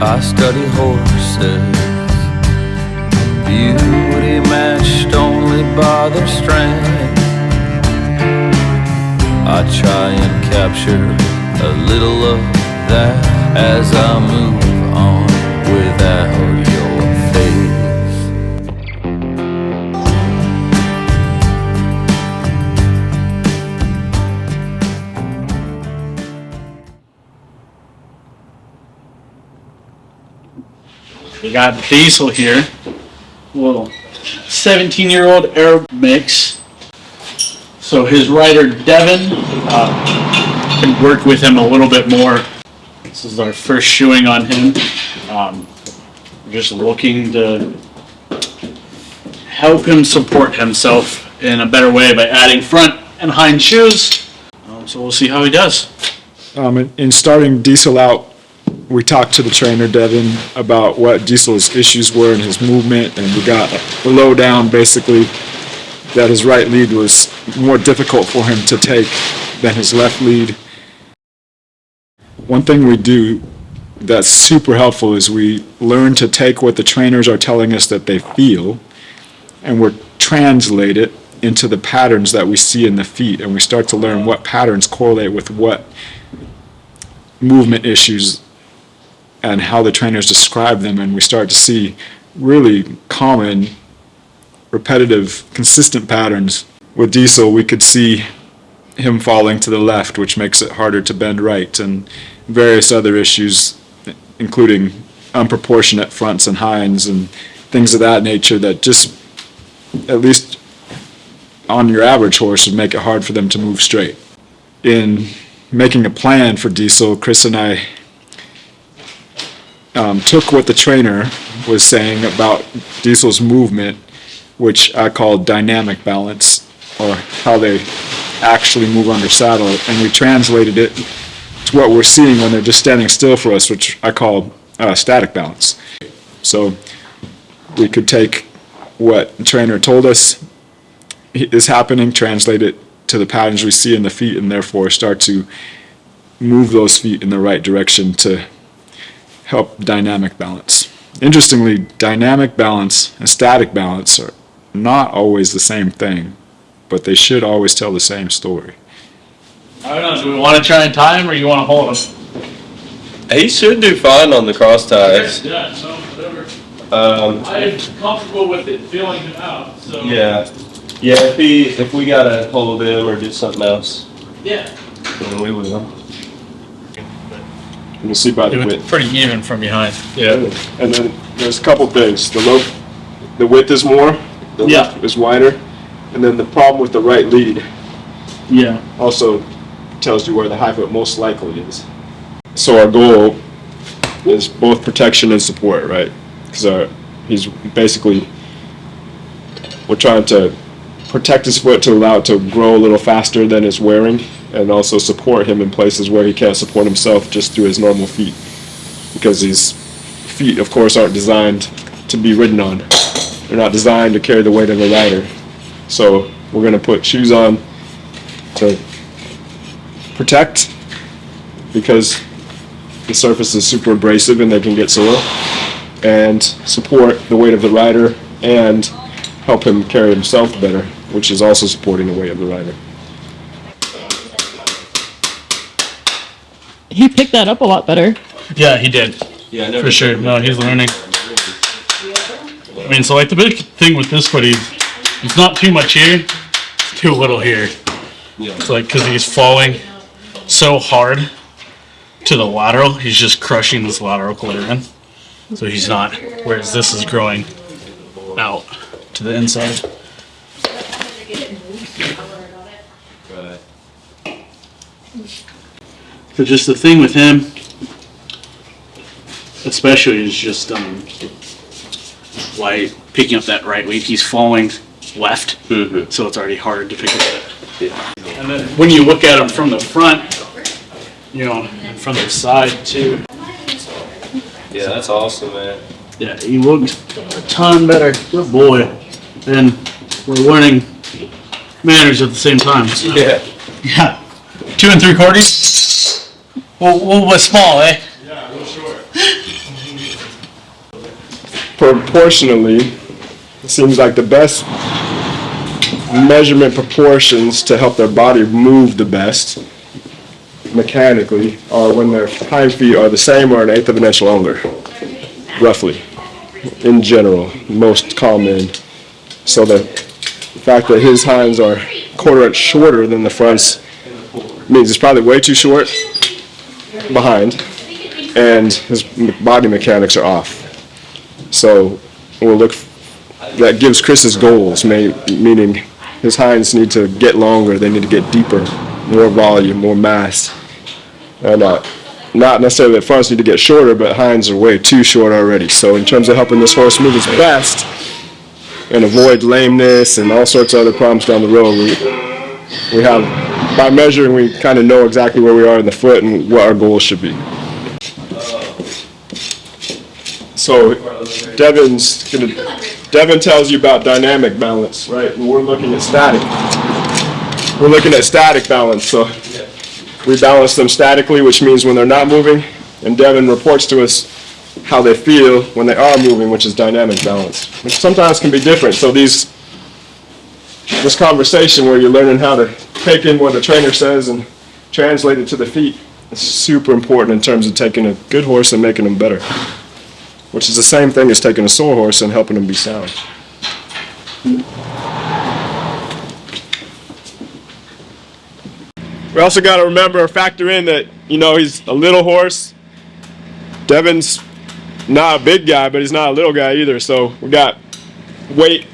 I study horses, beauty matched only by their strength. I try and capture a little of that as I move on without your face. We got Diesel here, a little 17-year-old Arab mix. So his rider Devon can work with him a little bit more. This is our first shoeing on him. We're just looking to help him support himself in a better way by adding front and hind shoes. So we'll see how he does. In starting Diesel out, we talked to the trainer, Devon, about what Diesel's issues were in his movement, and we got the lowdown basically that his right lead was more difficult for him to take than his left lead. One thing we do that's super helpful is we learn to take what the trainers are telling us that they feel, and we translate it into the patterns that we see in the feet, and we start to learn what patterns correlate with what movement issues and how the trainers describe them, and we start to see really common, repetitive, consistent patterns. With Diesel, we could see him falling to the left, which makes it harder to bend right, and various other issues, including unproportionate fronts and hinds and things of that nature that just, at least on your average horse, would make it hard for them to move straight. In making a plan for Diesel, Chris and I took what the trainer was saying about Diesel's movement, which I call dynamic balance, or how they actually move under saddle, and we translated it to what we're seeing when they're just standing still for us, which I call static balance. So we could take what the trainer told us is happening, translate it to the patterns we see in the feet, and therefore start to move those feet in the right direction to help dynamic balance. Interestingly, dynamic balance and static balance are not always the same thing, but they should always tell the same story. I don't know, do we want to try and tie him or you want to hold him? He should do fine on the cross ties. Yeah, so whatever. Um, I'm comfortable with it feeling him out, so. yeah. Yeah, if we gotta hold him or do something else, Yeah. then we will. You can see by the It's width. pretty even from behind. Yeah. And then there's a couple things. The width is more, the Yeah. left is wider, and then the problem with the right lead Yeah. also tells you where the high foot most likely is. So our goal is both protection and support, right? Because he's basically, we're trying to protect his foot to allow it to grow a little faster than it's wearing, and also support him in places where he can't support himself just through his normal feet. Because these feet, of course, aren't designed to be ridden on. They're not designed to carry the weight of the rider. So we're going to put shoes on to protect, because the surface is super abrasive and they can get sore, and support the weight of the rider and help him carry himself better, which is also supporting the weight of the rider. He picked that up a lot better. Yeah, he did. Yeah, I never For sure. No, he's learning. I mean, so like the big thing with this foot, he's not too much here, it's too little here. Yeah. It's like, because he's falling so hard to the lateral, he's just crushing this lateral quarter-in. So he's not, whereas this is growing out to the inside. Right. So just the thing with him, especially, is just like picking up that right weight. He's falling left, so it's already hard to pick up that. Yeah. And then when you look at him from the front, you know, and from the side too. Yeah, that's awesome, man. Yeah, he looks a ton better. Good boy. And we're learning manners at the same time. So. Yeah. Yeah. 2 3/4. Well, small, eh? Yeah, real short. proportionally, it seems like the best measurement proportions to help their body move the best mechanically are when their hind feet are the same or an eighth of an inch longer, roughly, in general, most common. So the fact that his hinds are quarter inch shorter than the fronts means it's probably way too short behind, and his body mechanics are off. So we'll look, that gives Chris's goals, meaning his hinds need to get longer, they need to get deeper, more volume, more mass. And not necessarily that fronts need to get shorter, but hinds are way too short already. So in terms of helping this horse move his best and avoid lameness and all sorts of other problems down the road, we have, by measuring, we kind of know exactly where we are in the foot and what our goals should be. So Devon tells you about dynamic balance, right? And we're looking at static. We're looking at static balance. So we balance them statically, which means when they're not moving, and Devon reports to us how they feel when they are moving, which is dynamic balance, which sometimes can be different. So this conversation where you're learning how to take in what the trainer says and translate it to the feet is super important in terms of taking a good horse and making them better, which is the same thing as taking a sore horse and helping them be sound. We also got to remember or factor in that, he's a little horse. Devon's not a big guy, but he's not a little guy either. So we got weight,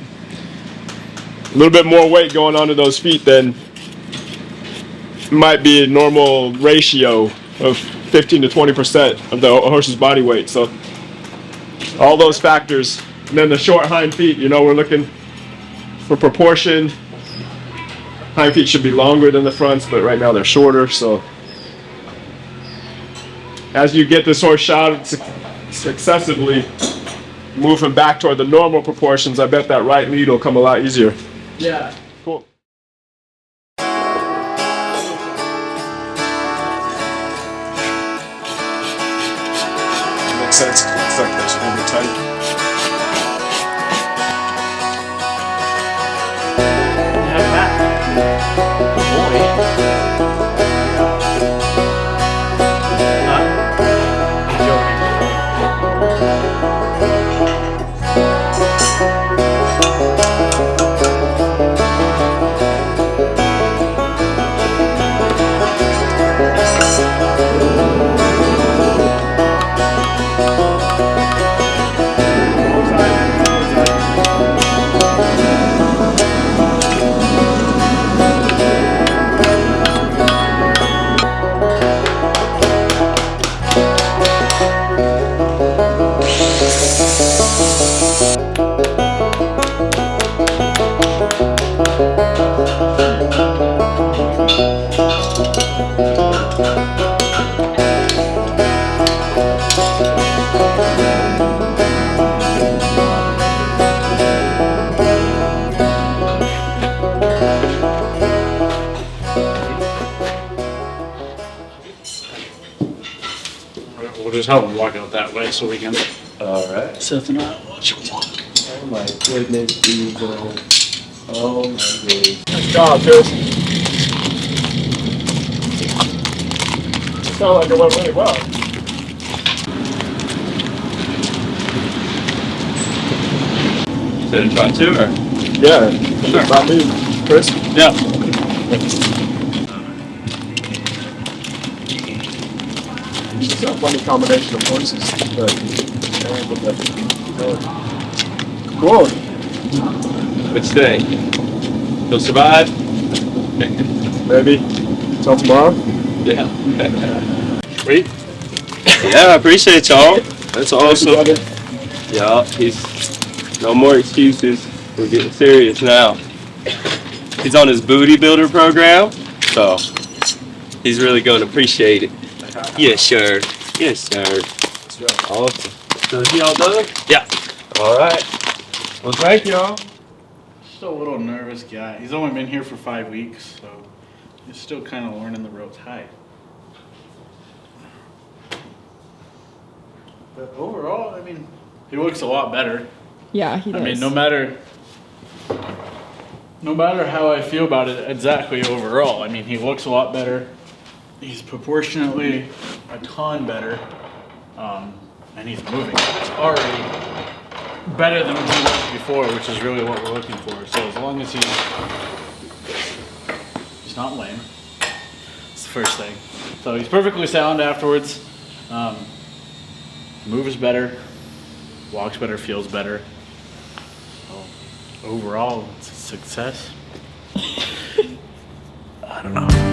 a little bit more weight going onto those feet than might be a normal ratio of 15 to 20% of the horse's body weight. So all those factors. And then the short hind feet, we're looking for proportion. Hind feet should be longer than the fronts, but right now they're shorter. So as you get this horse shouted successively, move him back toward the normal proportions, I bet that right lead will come a lot easier. Yeah. Cool. Makes sense. It's like this, hold it tight. We'll just help him walk out that way so we can. All right. Seth and I watch him walk. Oh my goodness, Diesel. Oh my goodness. Good job, Chris. Sound like it went really well. Should I try two or? Yeah, Sure. about me, Chris. Yeah. It's a funny combination of horses. Cool. Which day? He'll survive? Maybe till tomorrow. Yeah. Wait. Yeah, I appreciate y'all. That's awesome. Yeah, he's no more excuses. We're getting serious now. He's on his booty builder program, so he's really going to appreciate it. Yes, sir. Yes, sir. Awesome. So is he all done? Yeah. All right. Well, thank y'all. Still a little nervous guy. He's only been here for 5 weeks, so he's still kind of learning the ropes. Hi. But overall, I mean, He looks a lot better. Yeah, he does. I mean, no matter how I feel about it exactly overall, I mean, he looks a lot better. He's proportionately a ton better, and he's moving. It's already better than he was before, which is really what we're looking for. So as long as he's not lame, it's the first thing. So he's perfectly sound afterwards. Moves better, walks better, feels better. So overall, it's a success. I don't know.